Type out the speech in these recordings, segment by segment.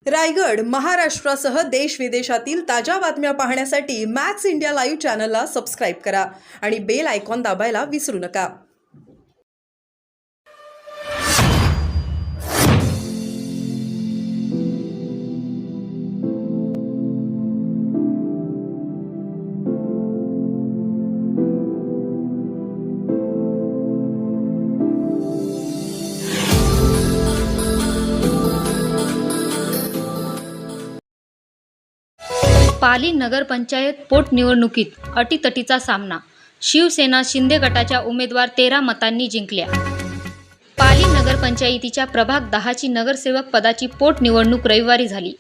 रायगड, महाराष्ट्रासह देश विदेशातील ताज्या बातम्या पाहण्यासाठी मॅक्स इंडिया लाईव्ह चॅनलला सबस्क्राईब करा आणि बेल आयकॉन दाबायला विसरू नका. पाली नगरपंचायत पोटनिवडणुकीत अटीतटीचा सामना. शिवसेना शिंदे गटाच्या उमेदवार 13 मतांनी जिंकल्या. पाली नगरपंचायतीच्या प्रभाग 10ची नगरसेवक पदाची पोटनिवडणूक रविवारी झाली.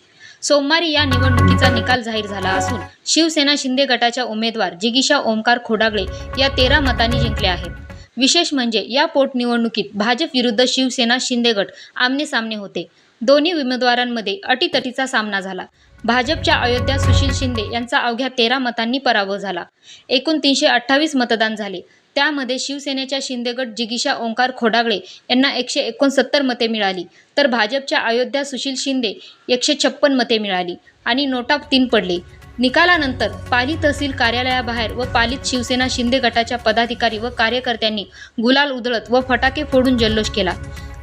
सोमवारी या निवडणुकीचा निकाल जाहीर झाला असून शिवसेना शिंदे गटाच्या उमेदवार जिगीषा ओमकार खोडागळे या 13 मतांनी जिंकल्या आहेत. विशेष म्हणजे या पोटनिवडणुकीत भाजप विरुद्ध शिवसेना शिंदे गट आमनेसामने होते. दोन्ही उमेदवारांमध्ये अटीतटीचा सामना झाला. भाजपच्या अयोध्या सुशील शिंदे यांचा अवघ्या 13 मतांनी पराभव झाला. एकूण 328 मतदान झाले. त्यामध्ये शिवसेनेच्या शिंदेगट जिगीषा ओंकार खोडागळे यांना 169 मते मिळाली, तर भाजपच्या अयोध्या सुशील शिंदे 156 मते मिळाली आणि नोटा 3 पडले. निकालानंतर पाली तहसील कार्यालयाबाहेर व पालीत शिवसेना शिंदे गटाच्या पदाधिकारी व कार्यकर्त्यांनी गुलाल उधळत व फटाके फोडून जल्लोष केला.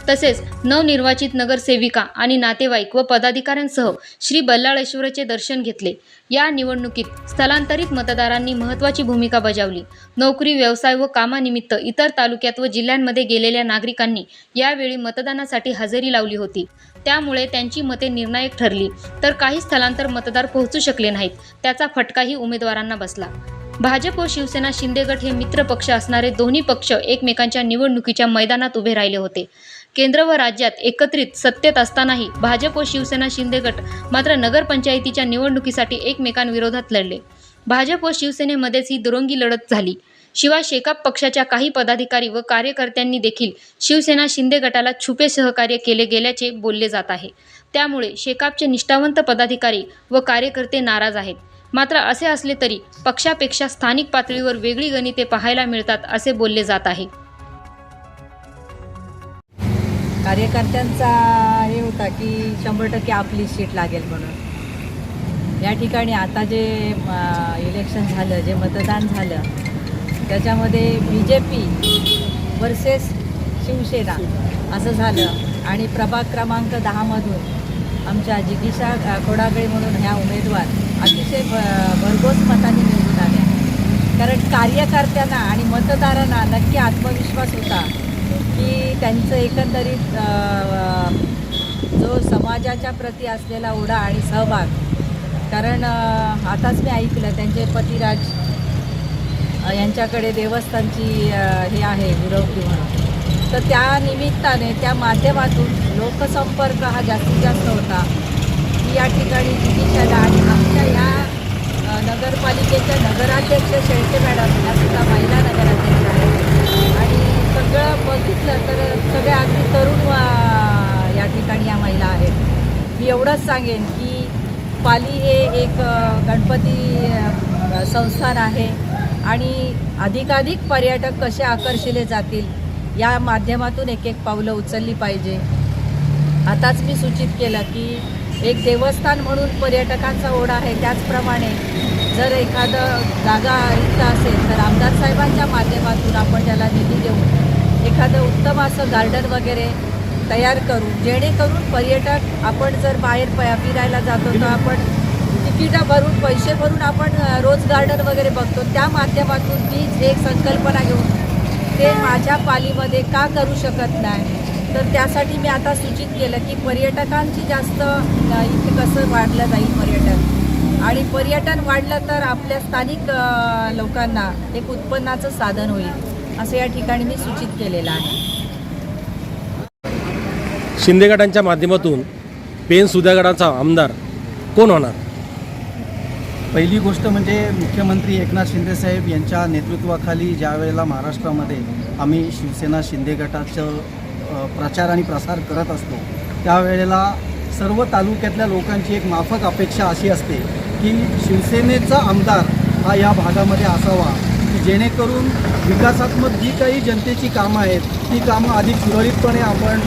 तसेच नवनिर्वाचित नगरसेविका आणि नातेवाईक व पदाधिकाऱ्यांसह श्री बल्लाळेश्वरचे दर्शन घेतले. या निवडणुकीत स्थलांतरित मतदारांनी महत्त्वाची भूमिका बजावली. नोकरी, व्यवसाय व कामानिमित्त इतर तालुक्यात व जिल्ह्यांमध्ये गेलेल्या नागरिकांनी यावेळी मतदानासाठी हजेरी लावली होती. त्यामुळे त्यांची मते निर्णायक ठरली, तर काही स्थलांतर मतदार पोहोचू शकले नाहीत. त्याचा फटकाही उमेदवारांना बसला. भाजप व शिवसेना शिंदे गट हे मित्र पक्ष असणारे दोन्ही पक्ष एकमेकांच्या निवडणुकीच्या मैदानात उभे राहिले होते. केंद्र व राज्यात एकत्रित सत्तेत असतानाही भाजप व शिवसेना शिंदे गट मात्र नगरपंचायतीच्या निवडणुकीसाठी एकमेकांविरोधात लढले. भाजप व शिवसेनेमध्येच ही दुरंगी लढत झाली. शिवाय शेकाप पक्षाच्या काही पदाधिकारी व कार्यकर्त्यांनी देखील शिवसेना शिंदे गटाला छुपे सहकार्य केले गेल्याचे बोलले जात आहे. त्यामुळे शेकापचे निष्ठावंत पदाधिकारी व कार्यकर्ते नाराज आहेत. मात्र असे असले तरी पक्षापेक्षा स्थानिक पातळीवर वेगळी गणिते पाहायला मिळतात असे बोलले जात आहे. कार्यकर्त्यांचा हे होता की 100% आपली सीट लागेल म्हणून. या ठिकाणी आता जे इलेक्शन झालं, जे मतदान झालं, त्याच्यामध्ये BJP वर्सेस शिवसेना असं झालं आणि प्रभाग क्रमांक 10मधून आमच्या जिगीषा खोडागळे म्हणून ह्या उमेदवार अतिशय भरघोस मतांनी निवडून आल्या. कारण कार्यकर्त्यांना आणि मतदारांना नक्की आत्मविश्वास होता की त्यांचं एकंदरीत जो समाजाच्या प्रती असलेला ओढा आणि सहभाग, कारण आताच मी ऐकलं त्यांचे पतिराज यांच्याकडे देवस्थानची हे आहे गुरवकी म्हणून, तर त्या निमित्ताने त्या माध्यमातून लोकसंपर्क हा जास्तीत जास्त होता की या ठिकाणी जिगीषाला आणि आमच्या ह्या नगरपालिकेच्या नगराध्यक्ष शेळके मॅडम या सुद्धा महिला नगराध्यक्ष आहेत आणि सगळं बघितलं तर सगळे अगदी तरुण या ठिकाणी या महिला आहेत. मी एवढंच सांगेन की पाली हे एक गणपती संस्थान आहे आणि अधिकाधिक पर्यटक कसे आकर्षिले जातील या माध्यमातून एक एक पावलं उचलली पाहिजे. आताच मी सूचित केलं की एक देवस्थान म्हणून पर्यटकांचा ओढा आहे, त्याचप्रमाणे जर एखादं जागा रिक्त असेल तर आमदार साहेबांच्या माध्यमातून आपण त्याला निधी देऊन एखादं उत्तम असं गार्डन वगैरे तयार करू, जेणेकरून पर्यटक आपण जर बाहेर फिरायला जातो तर आपण तिकीटं भरून पैसे भरून आपण रोज गार्डन वगैरे बघतो. त्या माध्यमातून तीच एक संकल्पना घेऊन ते माझ्या पालीमध्ये का करू शकत नाही, तर त्यासाठी मी आता सूचित केलं की पर्यटकांची जास्त इथे कसं वाढलं जाईल पर्यटन, आणि पर्यटन वाढलं तर आपल्या स्थानिक लोकांना एक उत्पन्नाचं साधन होईल असं या ठिकाणी मी सूचित केलेलं आहे. शिंदे गटांच्या माध्यमातून पेन सुद्या गटाचा आमदार कोण होणार? पहिली गोष्ट म्हणजे मुख्यमंत्री एकनाथ शिंदेसाहेब यांच्या नेतृत्वाखाली ज्या वेळेला महाराष्ट्रामध्ये आम्ही शिवसेना शिंदे गटाचं प्रचार आणि प्रसार करत असतो, त्यावेळेला सर्व तालुक्यातल्या लोकांची एक माफक अपेक्षा अशी असते की शिवसेनेचा आमदार हा या भागामध्ये असावा की जेणेकरून विकासात्मक जी काही जनतेची कामं आहेत ती कामं अधिक सुरळीतपणे आपण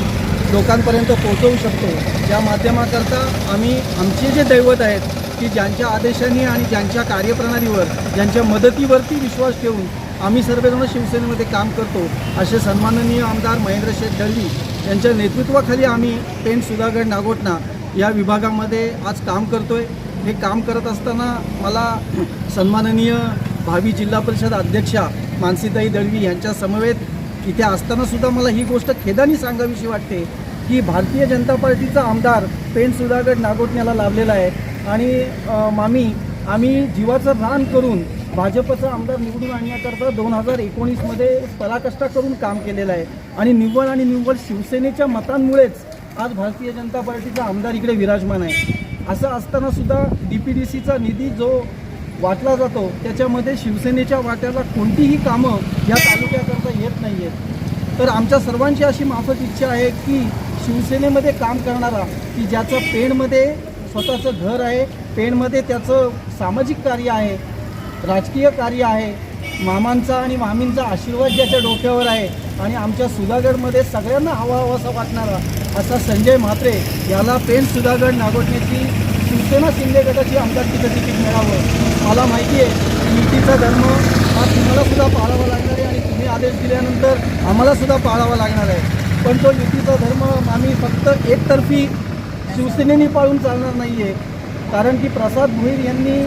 लोकांपर्यंत पोहोचवू शकतो. या माध्यमाकरता आम्ही आमचे जे दैवत आहेत की ज्यांच्या आदेशाने आणि ज्यांच्या कार्यप्रणालीवर ज्यांच्या मदतीवरती विश्वास ठेवून आम्ही सर्वजण शिवसेनेमध्ये काम करतो, असे सन्माननीय आमदार महेंद्र शेठ दळवी यांच्या नेतृत्वाखाली आम्ही पेण सुधागड नागोठणा या विभागामध्ये आज काम करतो आहे. हे काम करत असताना मला सन्माननीय भावी जिल्हा परिषद अध्यक्षा मानसीताई दळवी यांच्या समवेत इथे असतानासुद्धा मला ही गोष्ट खेदाने सांगावीशी वाटते की भारतीय जनता पार्टीचा आमदार पेण सुधागड नागोठण्याला लाभलेला आहे आणि मामी आम्ही जीवाचं रान करून भाजपचा आमदार निवडून आणण्याकरता 2019मध्ये पराकाष्ठा करून काम केलेलं आहे आणि निव्वळ शिवसेनेच्या मतांमुळेच आज भारतीय जनता पार्टीचा आमदार इकडे विराजमान आहे. असं असतानासुद्धा DPDCचा निधी जो वाटला जातो त्याच्यामध्ये शिवसेनेच्या वाट्याला कोणतीही कामं या तालुक्याकरता येत नाही आहेत. तर आमच्या सर्वांची अशी माफक इच्छा आहे की शिवसेनेमध्ये काम करणारा की ज्याचं पेणमध्ये स्वतःचं घर आहे, पेणमध्ये त्याचं सामाजिक कार्य आहे, राजकीय कार्य आहे, मामांचा आणि मामींचा आशीर्वाद ज्याच्या डोक्यावर आहे आणि आमच्या सुधागडमध्ये सगळ्यांना हवाहवासा वाटणारा असा संजय म्हात्रे याला पेण सुधागड नागोठण्याची शिवसेना शिंदे गटाची आमदारकीचं तिकीट मिळावं. मला माहिती आहे की युतीचा धर्म हा तुम्हालासुद्धा पाळावा लागणार आहे आणि तुम्ही आदेश दिल्यानंतर आम्हालासुद्धा पाळावा लागणार आहे. पण तो युतीचा धर्म आम्ही फक्त एकतर्फी शिवसेनेने पाळून चालणार नाही आहे. कारण की प्रसाद भोईर यांनी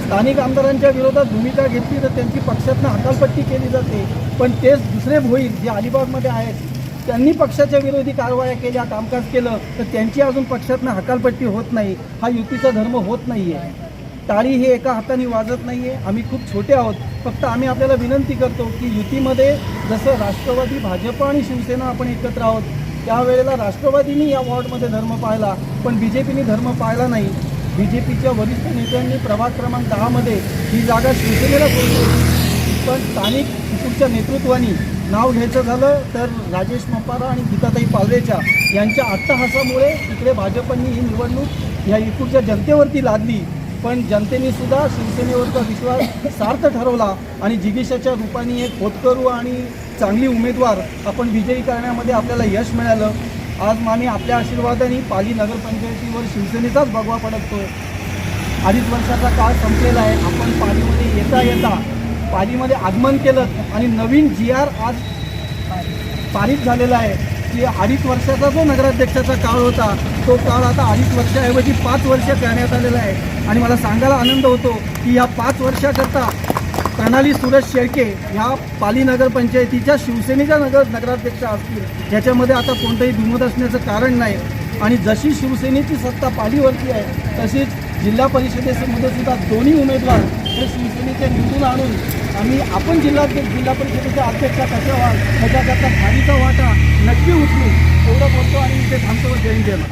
स्थानिक आमदारांच्या विरोधात भूमिका घेतली तर त्यांची पक्षातनं हकालपट्टी केली जाते. पण तेच दुसरे भोईर जे अलिबागमध्ये आहेत त्यांनी पक्षाच्या विरोधी कारवाया केल्या, कामकाज केलं तर त्यांची अजून पक्षातनं हकालपट्टी होत नाही. हा युतीचा धर्म होत नाही आहे. टाळी हे एका हाताने वाजत नाही आहे. आम्ही खूप छोटे आहोत. फक्त आम्ही आपल्याला विनंती करतो की युतीमध्ये जसं राष्ट्रवादी, भाजप आणि शिवसेना आपण एकत्र आहोत, त्यावेळेला राष्ट्रवादींनी या वॉर्डमध्ये धर्म पाळला पण BJPने धर्म पाळला नाही. BJPच्या वरिष्ठ नेत्यांनी प्रभाग क्रमांक 10मध्ये ही जागा शिवसेनेला सोडली पण स्थानिक इकडच्या नेतृत्वानी नाव घ्यायचं झालं तर राजेश मपारा आणि गीताताई पालवेच्या यांच्या अट्टहासामुळे इकडे भाजपनी ही निवडणूक या इकडच्या जनतेवरती लादली. पण जनतेने सुद्धा शिवसेनेवरचा विश्वास सार्थ ठरवला आणि जिगीषाच्या रूपाने एक होतकरू आणि चांगली उमेदवार आपण विजयी करण्यामध्ये आपल्याला यश मिळालं. आज आम्ही आपल्या आशीर्वादाने पाली नगरपंचायतीवर शिवसेनेचाच भगवा पडतोय. 2.5 वर्षाचा काळ संपलेला आहे. आपण पालीमध्ये येता पालीमध्ये आगमन केलं आणि नवीन GR आज पारित झालेला आहे की 2.5 वर्षाचा जो नगराध्यक्षाचा काळ होता तो काळ आता 2.5 वर्षाऐवजी 5 वर्ष करण्यात आलेला आहे. आणि मला सांगायला आनंद होतो की या 5 वर्षाकरता प्रणाली सुरेश शेळके ह्या पाली नगरपंचायतीच्या शिवसेनेच्या नगराध्यक्षा असतील याच्यामध्ये आता कोणतंही दुमत असण्याचं कारण नाही. आणि जशी शिवसेनेची सत्ता पालीवरती आहे तशीच जिल्हा परिषदेमध्ये सुद्धा दोन्ही उमेदवार हे शिवसेनेचे निवडून आणून आपण जिल्हा परिषदेच्या अध्यक्षा कशा व्हाल ह्याच्याकरता खालीचा वाटा नक्की उचलू एवढं बोलतो आणि इथे थांबतो. जय हिंद.